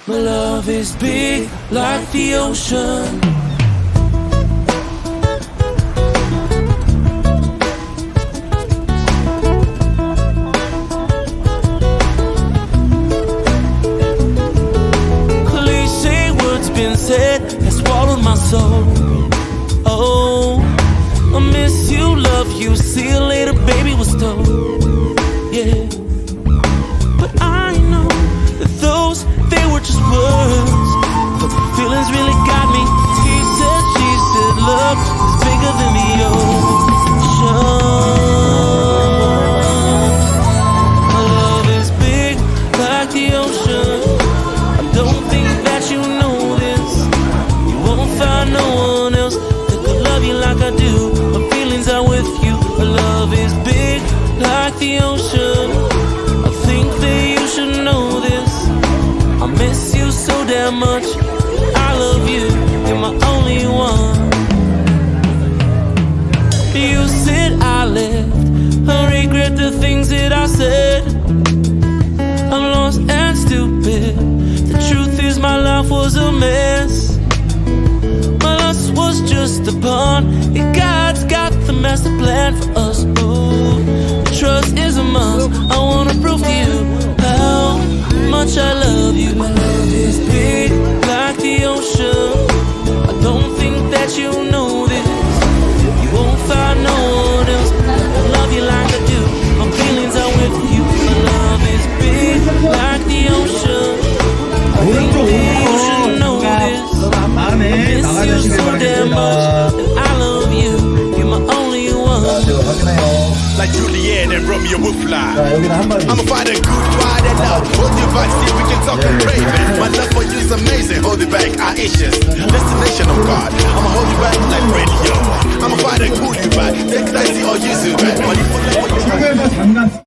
My love is big like the ocean. Cliche words been said has swallowed my soul. Oh, I miss you, love you, see you later, baby was told. Yeah, but I know that those, they were just words, but the feelings really got me. He said, she said, love is bigger than the ocean. My love is big like the ocean. I don't think that you know this. You won't find no one else that could love you like I do. My feelings are with you. My love is big like the ocean. I think that you should know this. I miss you so damn much. I love you, you're my only one. You said I left, I regret the things that I said. I'm lost and stupid. The truth is my life was a mess. My lust was just a pawn. And God's got the master plan for us. Ooh, trust is a must. I wanna prove to you how much I love you. My love is big like the ocean. I don't think that you know this. You won't find no one else that love you like I do. My feelings are with you. My love is big like the ocean. I think that you should know this. I miss you so damn much, and I love you. You're my only one. Like Juliet and Romeo will fly. 여기는 I'ma find a good fight and love. Hold your back, see if we can talk and brave it. My love for you is amazing. Hold it back, our issues. Destination of God. I'ma hold you back like radio. I'ma find a good you back. Take it easy or use it back. Money for love.